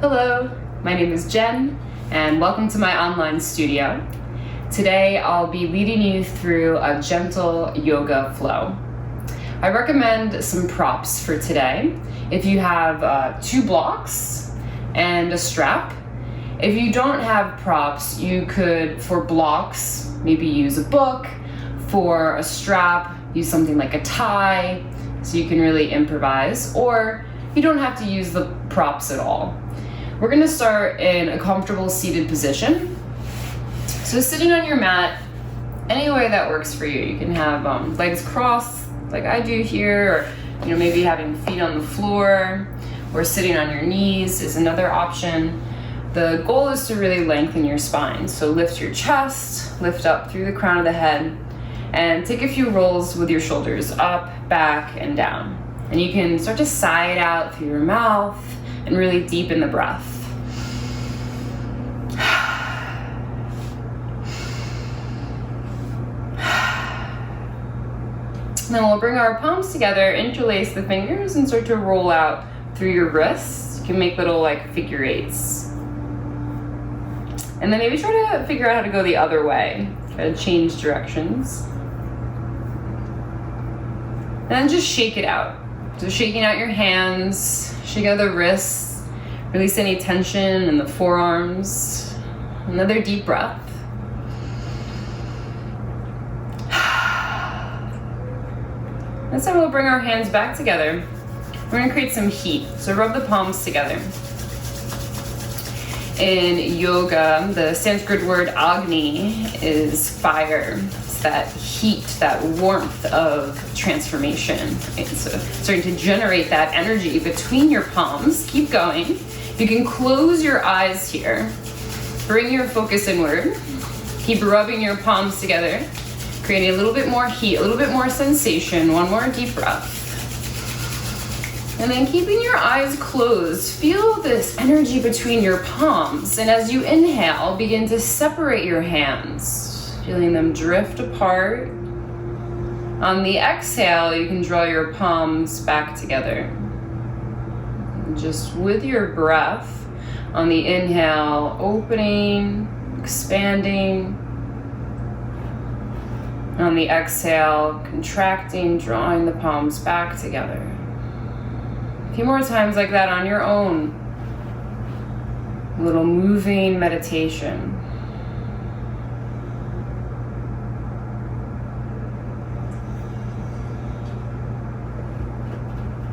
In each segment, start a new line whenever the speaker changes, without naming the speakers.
Hello, my name is Jen, and welcome to my online studio. Today I'll be leading you through a gentle yoga flow. I recommend some props for today. If you have 2 blocks and a strap. If you don't have props, you could, for blocks, maybe use a book. For a strap, use something like a tie, so you can really improvise, or you don't have to use the props at all. We're going to start in a comfortable seated position. So sitting on your mat, any way that works for you. You can have legs crossed like I do here, or maybe having feet on the floor, or sitting on your knees is another option. The goal is to really lengthen your spine. So lift your chest, lift up through the crown of the head, and take a few rolls with your shoulders up, back, and down. And you can start to sigh it out through your mouth and really deepen the breath. Then we'll bring our palms together, interlace the fingers, and start to roll out through your wrists. You can make little figure eights. And then maybe try to figure out how to go the other way. Try to change directions. And then just shake it out. So shaking out your hands, shake out the wrists, release any tension in the forearms. Another deep breath. This time we'll bring our hands back together. We're gonna create some heat. So rub the palms together. In yoga, the Sanskrit word Agni is fire. It's that heat, that warmth of transformation. Right? So starting to generate that energy between your palms. Keep going. You can close your eyes here. Bring your focus inward. Keep rubbing your palms together, creating a little bit more heat, a little bit more sensation. One more deep breath. And then keeping your eyes closed, feel this energy between your palms. And as you inhale, begin to separate your hands, feeling them drift apart. On the exhale, you can draw your palms back together. And just with your breath, on the inhale, opening, expanding. On the exhale, contracting, drawing the palms back together. A few more times like that on your own. A little moving meditation.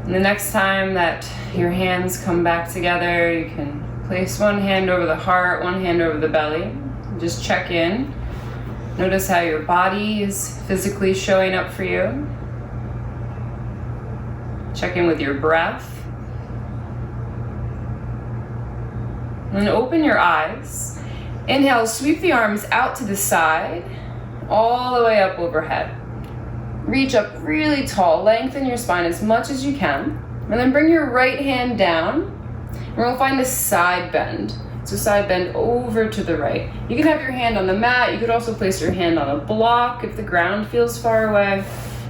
And the next time that your hands come back together, you can place one hand over the heart, one hand over the belly. Just check in. Notice how your body is physically showing up for you. Check in with your breath. And then open your eyes. Inhale, sweep the arms out to the side, all the way up overhead. Reach up really tall, lengthen your spine as much as you can. And then bring your right hand down, and we'll find a side bend. So side bend over to the right. You can have your hand on the mat. You could also place your hand on a block if the ground feels far away.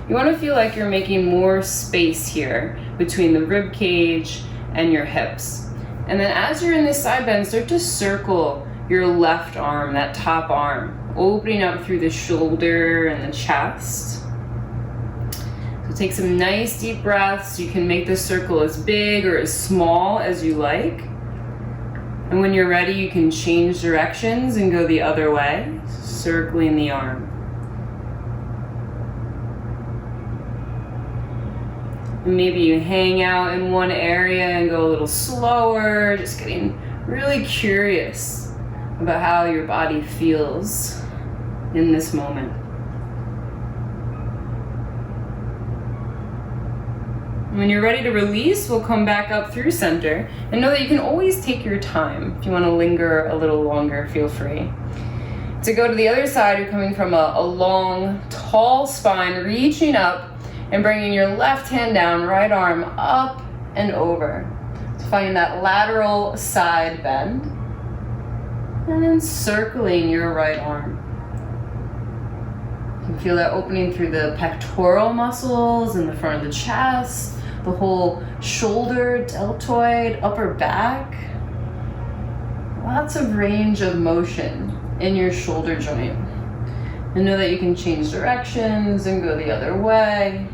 You want to feel like you're making more space here between the rib cage and your hips. And then as you're in this side bend, start to circle your left arm, that top arm, opening up through the shoulder and the chest. So take some nice deep breaths. You can make the circle as big or as small as you like. And when you're ready, you can change directions and go the other way, circling the arm. And maybe you hang out in one area and go a little slower, just getting really curious about how your body feels in this moment. When you're ready to release, we'll come back up through center. And know that you can always take your time. If you want to linger a little longer, feel free. To go to the other side, you're coming from a long, tall spine, reaching up and bringing your left hand down, right arm up and over. So finding that lateral side bend. And then circling your right arm. You can feel that opening through the pectoral muscles in the front of the chest, the whole shoulder, deltoid, upper back. lots of range of motion in your shoulder joint. And know that you can change directions and go the other way.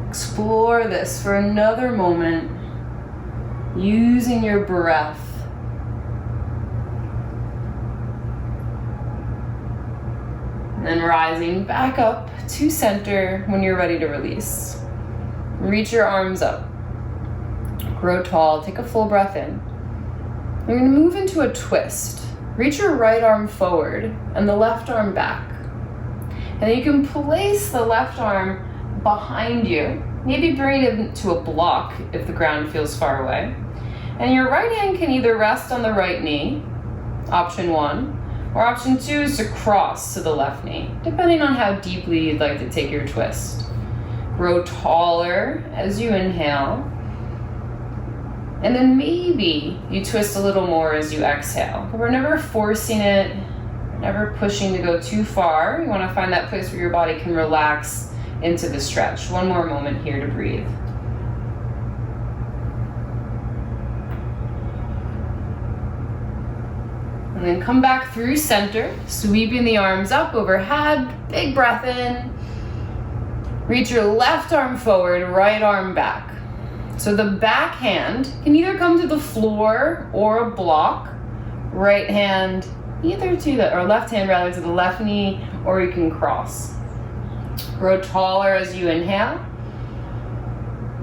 Explore this for another moment, using your breath. And then rising back up to center when you're ready to release. Reach your arms up. Grow tall. Take a full breath in. You're going to move into a twist. Reach your right arm forward and the left arm back. And then you can place the left arm behind you. Maybe bring it into a block if the ground feels far away. And your right hand can either rest on the right knee, option 1, or option 2 is to cross to the left knee, depending on how deeply you'd like to take your twist. Grow taller as you inhale. And then maybe you twist a little more as you exhale. But we're never forcing it, never pushing to go too far. You want to find that place where your body can relax into the stretch. One more moment here to breathe. And then come back through center, sweeping the arms up overhead. Big breath in. Reach your left arm forward, right arm back. So the back hand can either come to the floor or a block. Right hand either to the, or left hand rather, to the left knee, or you can cross. Grow taller as you inhale.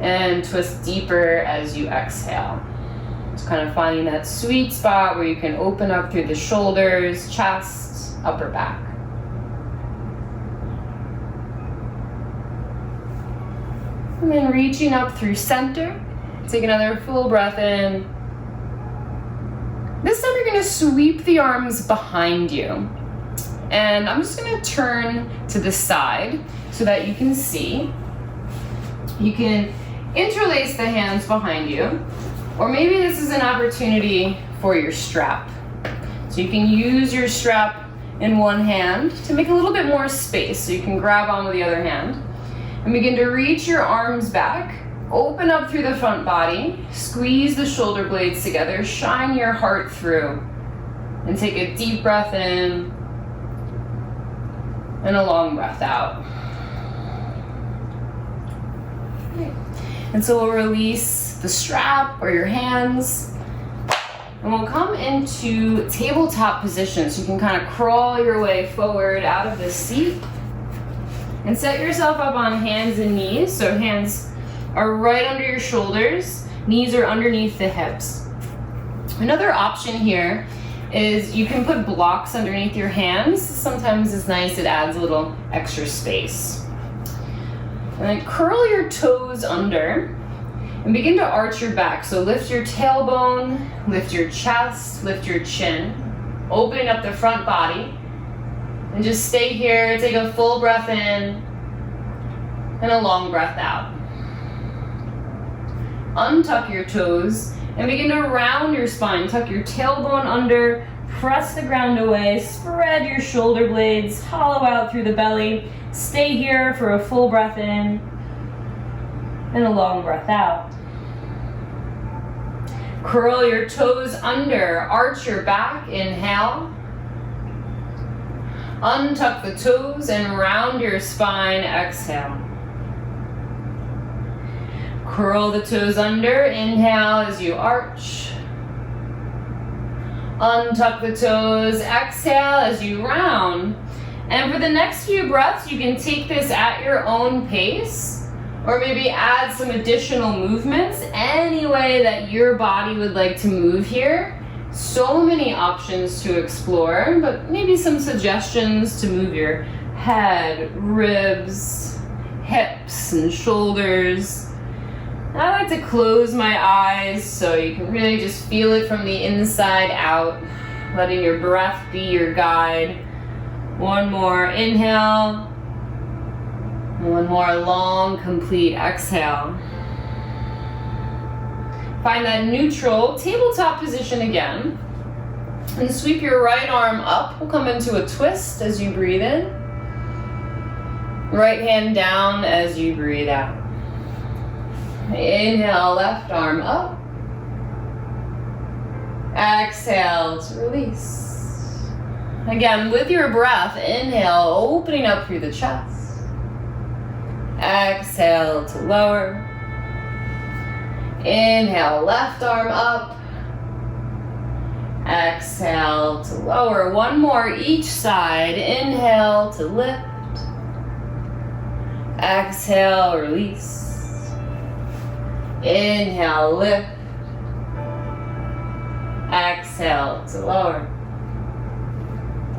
And twist deeper as you exhale. Just kind of finding that sweet spot where you can open up through the shoulders, chest, upper back. And then reaching up through center. Take another full breath in. This time you're going to sweep the arms behind you. And I'm just going to turn to the side so that you can see. You can interlace the hands behind you, or maybe this is an opportunity for your strap. So you can use your strap in one hand to make a little bit more space, so you can grab on with the other hand. And begin to reach your arms back, open up through the front body, squeeze the shoulder blades together, shine your heart through, and take a deep breath in and a long breath out. And so we'll release the strap or your hands, and we'll come into tabletop position, so you can kind of crawl your way forward out of the seat. And set yourself up on hands and knees, so hands are right under your shoulders, knees are underneath the hips. Another option here is you can put blocks underneath your hands. Sometimes it's nice, it adds a little extra space. And then curl your toes under and begin to arch your back. So lift your tailbone, lift your chest, lift your chin, opening up the front body. And just stay here, take a full breath in and a long breath out. Untuck your toes and begin to round your spine. Tuck your tailbone under, press the ground away, spread your shoulder blades, hollow out through the belly. Stay here for a full breath in and a long breath out. Curl your toes under, arch your back, inhale. Untuck the toes and round your spine, exhale. Curl the toes under, inhale as you arch. Untuck the toes, exhale as you round. And for the next few breaths, you can take this at your own pace, or maybe add some additional movements any way that your body would like to move here. So many options to explore, but maybe some suggestions to move your head, ribs, hips, and shoulders. I like to close my eyes so you can really just feel it from the inside out, letting your breath be your guide. One more inhale, and one more long, complete exhale. Find that neutral tabletop position again. And sweep your right arm up. We'll come into a twist as you breathe in. Right hand down as you breathe out. Inhale, left arm up. Exhale to release. Again, with your breath, inhale, opening up through the chest. Exhale to lower. Inhale, left arm up. Exhale to lower. One more each side. Inhale to lift. Exhale, release. Inhale, lift. Exhale to lower.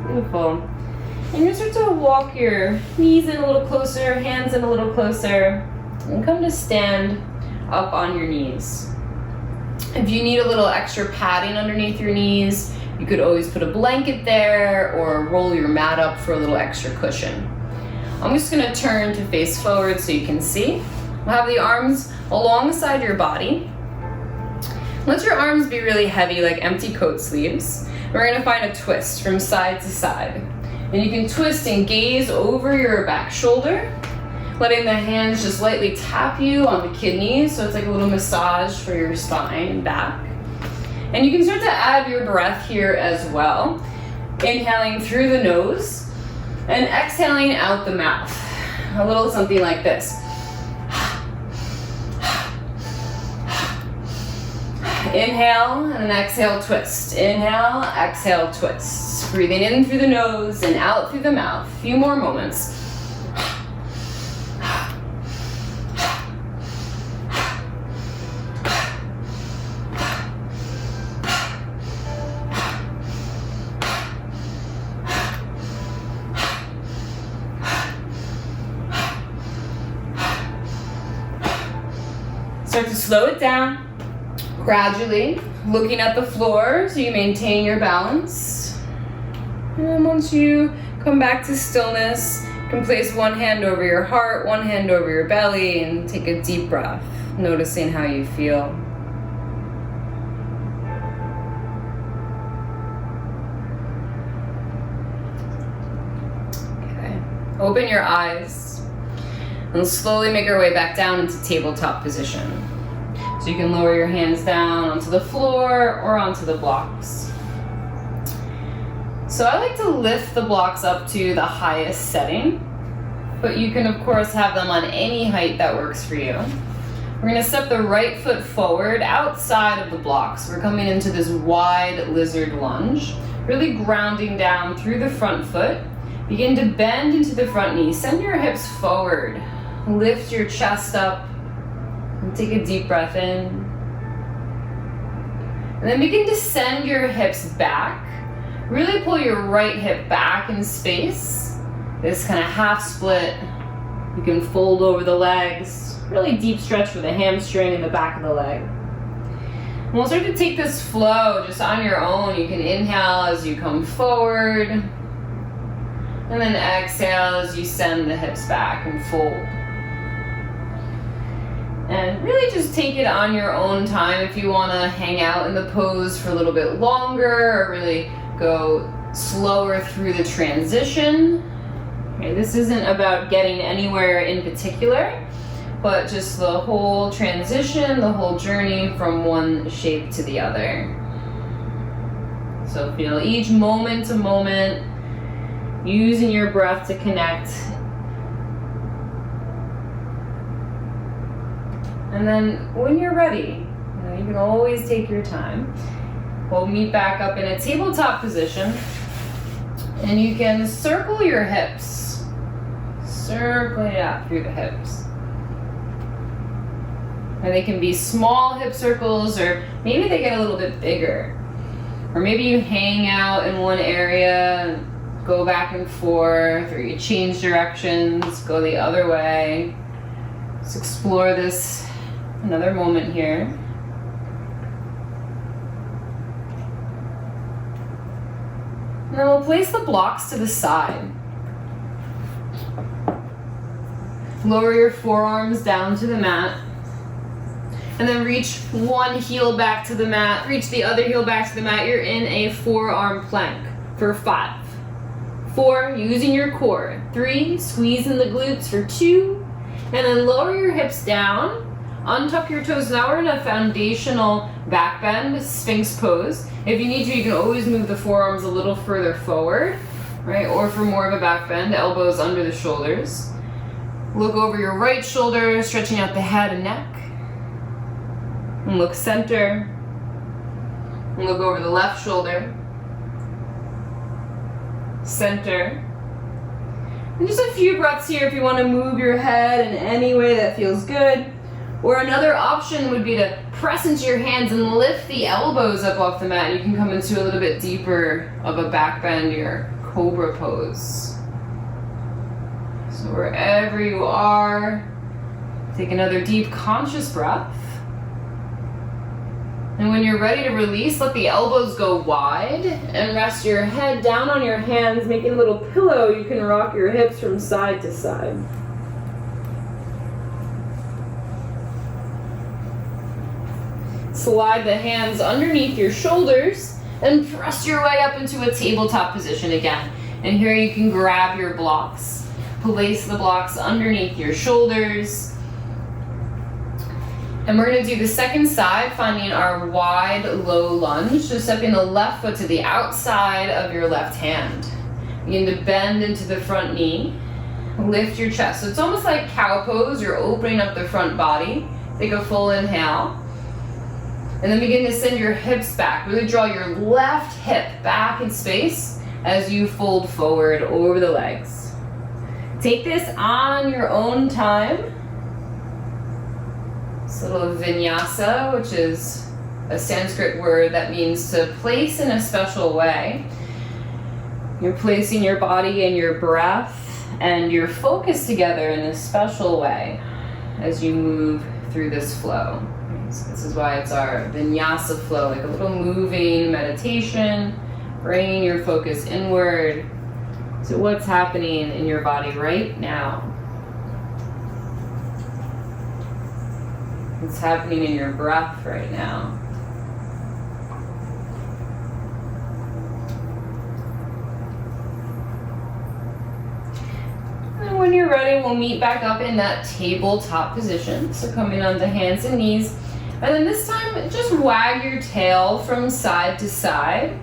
Beautiful. And you start to walk your knees in a little closer, hands in a little closer, and come to stand up on your knees. If you need a little extra padding underneath your knees, you could always put a blanket there or roll your mat up for a little extra cushion. I'm just going to turn to face forward so you can see. We'll have the arms alongside your body. Let your arms be really heavy like empty coat sleeves. We're going to find a twist from side to side. And you can twist and gaze over your back shoulder, letting the hands just lightly tap you on the kidneys, so it's like a little massage for your spine and back. And you can start to add your breath here as well. Inhaling through the nose and exhaling out the mouth. A little something like this. Inhale and then exhale, twist. Inhale, exhale, twist. Breathing in through the nose and out through the mouth. A few more moments. Start to slow it down. Gradually, looking at the floor so you maintain your balance. And then once you come back to stillness, you can place one hand over your heart, one hand over your belly, and take a deep breath, noticing how you feel. Okay, open your eyes and slowly make your way back down into tabletop position. So you can lower your hands down onto the floor or onto the blocks. So I like to lift the blocks up to the highest setting, but you can of course have them on any height that works for you. We're going to step the right foot forward outside of the blocks. We're coming into this wide lizard lunge, really grounding down through the front foot. Begin to bend into the front knee. Send your hips forward. Lift your chest up. And take a deep breath in. And then begin to send your hips back. Really pull your right hip back in space. This kind of half split. You can fold over the legs. Really deep stretch for the hamstring and the back of the leg. And we'll start to take this flow just on your own. You can inhale as you come forward. And then exhale as you send the hips back and fold. And really just take it on your own time if you want to hang out in the pose for a little bit longer or really go slower through the transition. Okay, this isn't about getting anywhere in particular, but just the whole transition, the whole journey from one shape to the other. So feel each moment to moment, using your breath to connect. And then when you're ready, you can always take your time. We'll meet back up in a tabletop position. And you can circle your hips. Circle it out through the hips. And they can be small hip circles, or maybe they get a little bit bigger. Or maybe you hang out in one area, go back and forth, or you change directions, go the other way. Let's explore this another moment here. And then we'll place the blocks to the side. Lower your forearms down to the mat. And then reach one heel back to the mat, reach the other heel back to the mat. You're in a forearm plank for 5. 4, using your core. 3, squeezing the glutes for 2. And then lower your hips down. Untuck your toes. Now we're in a foundational back bend, Sphinx pose. If you need to, you can always move the forearms a little further forward, right? Or for more of a back bend, elbows under the shoulders. Look over your right shoulder, stretching out the head and neck. And look center. And look over the left shoulder. Center. And just a few breaths here if you want to move your head in any way that feels good. Or another option would be to press into your hands and lift the elbows up off the mat. You can come into a little bit deeper of a back bend, your cobra pose. So wherever you are, take another deep conscious breath. And when you're ready to release, let the elbows go wide and rest your head down on your hands, making a little pillow. You can rock your hips from side to side. Slide the hands underneath your shoulders and press your way up into a tabletop position again. And here you can grab your blocks. Place the blocks underneath your shoulders. And we're going to do the second side, finding our wide, low lunge. So stepping the left foot to the outside of your left hand. Begin to bend into the front knee. Lift your chest. So it's almost like cow pose. You're opening up the front body. Take a full inhale. And then begin to send your hips back. Really draw your left hip back in space as you fold forward over the legs. Take this on your own time. This little vinyasa, which is a Sanskrit word that means to place in a special way. You're placing your body and your breath and your focus together in a special way as you move through this flow. So this is why it's our vinyasa flow, like a little moving meditation, bringing your focus inward to what's happening in your body right now. What's happening in your breath right now. And when you're ready, we'll meet back up in that tabletop position. So coming onto hands and knees. And then this time, just wag your tail from side to side.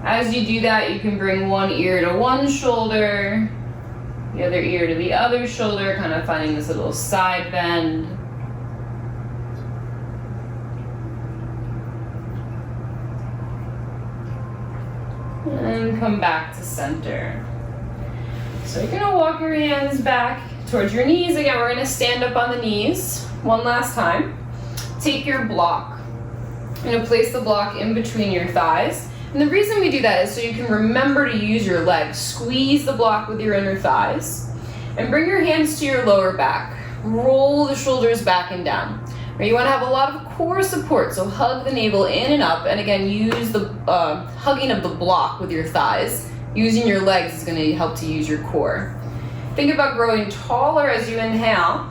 As you do that, you can bring one ear to one shoulder, the other ear to the other shoulder, kind of finding this little side bend. And come back to center. So you're gonna walk your hands back towards your knees. Again, we're gonna stand up on the knees one last time. Take your block. You're gonna place the block in between your thighs. And the reason we do that is so you can remember to use your legs. Squeeze the block with your inner thighs. And bring your hands to your lower back. Roll the shoulders back and down. You want to have a lot of core support, so hug the navel in and up. And again, use the hugging of the block with your thighs. Using your legs is going to help to use your core. Think about growing taller as you inhale.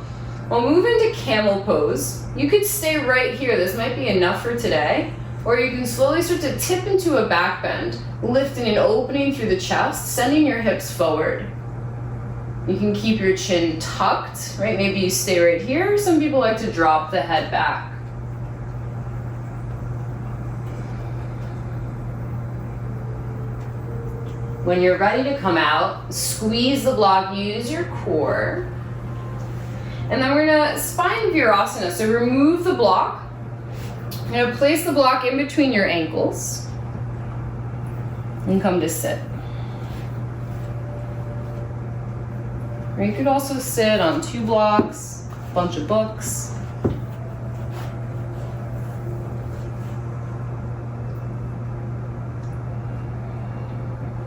We'll move into camel pose. You could stay right here. This might be enough for today. Or you can slowly start to tip into a back bend, lifting and opening through the chest, sending your hips forward. You can keep your chin tucked, right? Maybe you stay right here. Some people like to drop the head back. When you're ready to come out, squeeze the block, use your core. And then we're gonna spine virasana. So remove the block. You're gonna place the block in between your ankles and come to sit. Or you could also sit on 2 blocks, a bunch of books.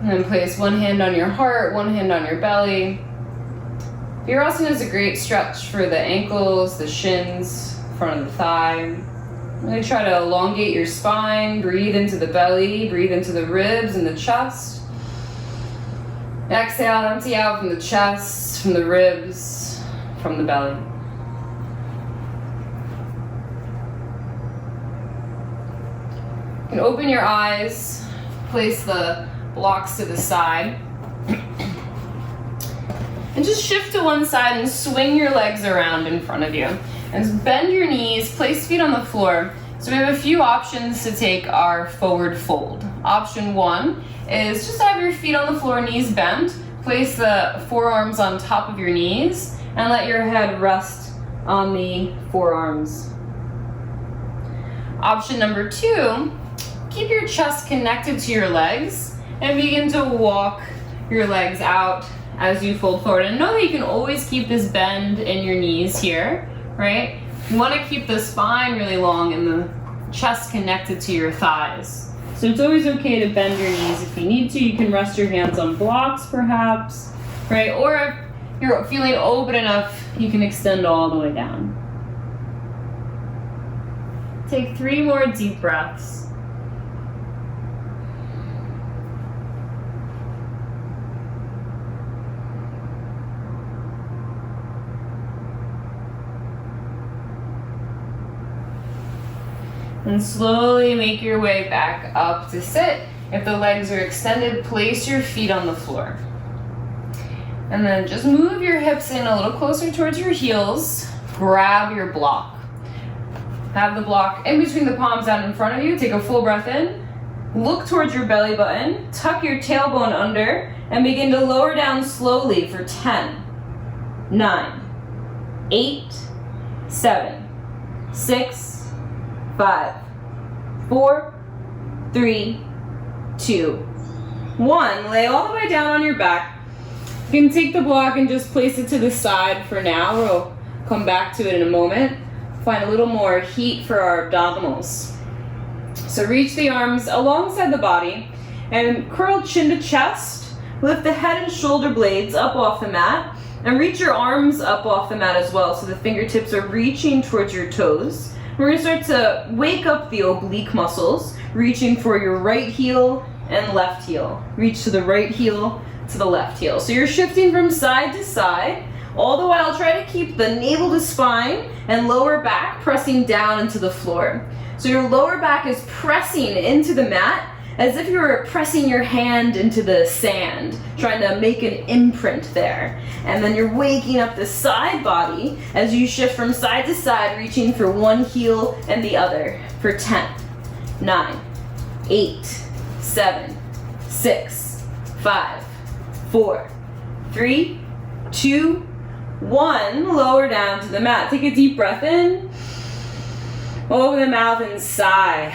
And then place one hand on your heart, one hand on your belly. Virasana is a great stretch for the ankles, the shins, front of the thigh. Really try to elongate your spine, breathe into the belly, breathe into the ribs and the chest. Exhale, empty out from the chest, from the ribs, from the belly. You can open your eyes, place the blocks to the side, and just shift to one side and swing your legs around in front of you. And bend your knees, place feet on the floor. So we have a few options to take our forward fold. Option 1 is just have your feet on the floor, knees bent. Place the forearms on top of your knees and let your head rest on the forearms. Option number 2, keep your chest connected to your legs and begin to walk your legs out as you fold forward. And know that you can always keep this bend in your knees here, right? You want to keep the spine really long and the chest connected to your thighs. So it's always okay to bend your knees if you need to. You can rest your hands on blocks perhaps, right? Or if you're feeling open enough, you can extend all the way down. Take 3 more deep breaths. And slowly make your way back up to sit. If the legs are extended, place your feet on the floor. And then just move your hips in a little closer towards your heels. Grab your block. Have the block in between the palms out in front of you. Take a full breath in. Look towards your belly button. Tuck your tailbone under and begin to lower down slowly for 10, 9, 8, 7, 6, 5, 4, 3, 2, 1. Lay all the way down on your back. You can take the block and just place it to the side for now. We'll come back to it in a moment. Find a little more heat for our abdominals. So reach the arms alongside the body and curl chin to chest. Lift the head and shoulder blades up off the mat and reach your arms up off the mat as well so the fingertips are reaching towards your toes. We're going to start to wake up the oblique muscles, reaching for your right heel and left heel. Reach to the right heel, to the left heel. So you're shifting from side to side, all the while try to keep the navel to spine and lower back pressing down into the floor. So your lower back is pressing into the mat as if you were pressing your hand into the sand, trying to make an imprint there. And then you're waking up the side body as you shift from side to side, reaching for one heel and the other for 10, 9, 8, 7, 6, 5, 4, 3, 2, 1. Lower down to the mat. Take a deep breath in. Open the mouth and sigh.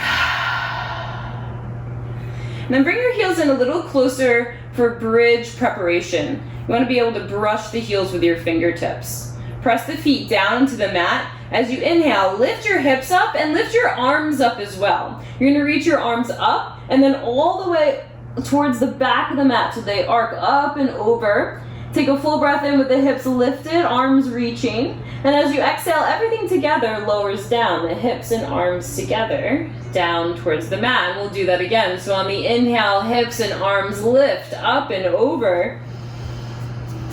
And then bring your heels in a little closer for bridge preparation. You want to be able to brush the heels with your fingertips. Press the feet down into the mat. As you inhale, lift your hips up and lift your arms up as well. You're going to reach your arms up and then all the way towards the back of the mat so they arc up and over. Take a full breath in with the hips lifted, arms reaching. And as you exhale, everything together lowers down, the hips and arms together, down towards the mat. And we'll do that again. So on the inhale, hips and arms lift up and over.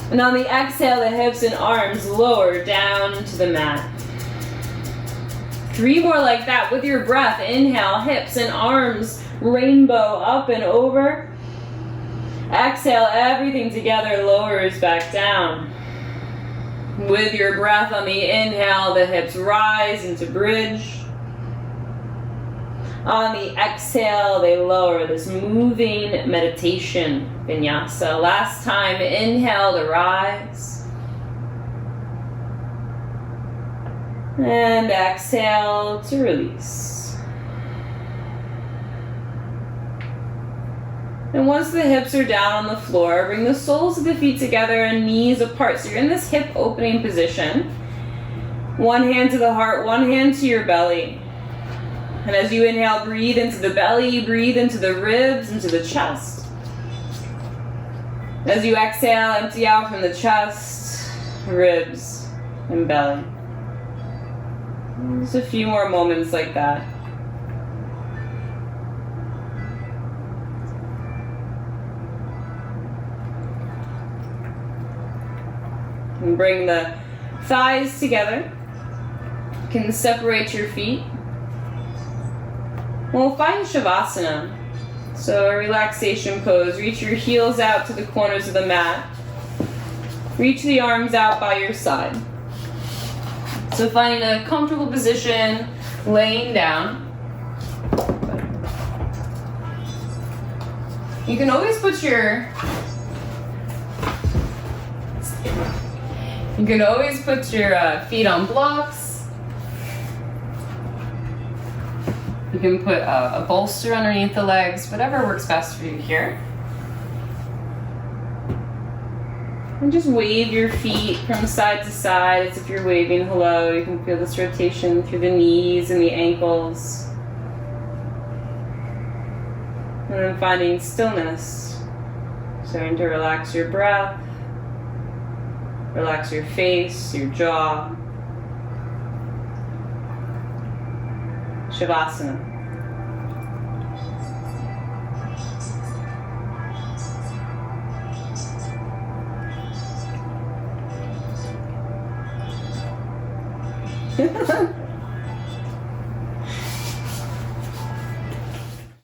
And on the exhale, the hips and arms lower down to the mat. 3 more like that with your breath. Inhale, hips and arms, rainbow up and over. Exhale, everything together lowers back down. With your breath on the inhale, the hips rise into bridge. On the exhale, they lower, this moving meditation vinyasa. Last time, inhale to rise. And exhale to release. And once the hips are down on the floor, bring the soles of the feet together and knees apart. So you're in this hip opening position. One hand to the heart, one hand to your belly. And as you inhale, breathe into the belly, breathe into the ribs, into the chest. As you exhale, empty out from the chest, ribs, and belly. Just a few more moments like that. And bring the thighs together. You can separate your feet. We'll find Shavasana. So a relaxation pose. Reach your heels out to the corners of the mat. Reach the arms out by your side. So finding a comfortable position, laying down. You can always put your feet on blocks. You can put a bolster underneath the legs, whatever works best for you here. And just wave your feet from side to side as if you're waving hello. You can feel this rotation through the knees and the ankles. And then finding stillness. Starting to relax your breath. Relax your face, your jaw. Shavasana.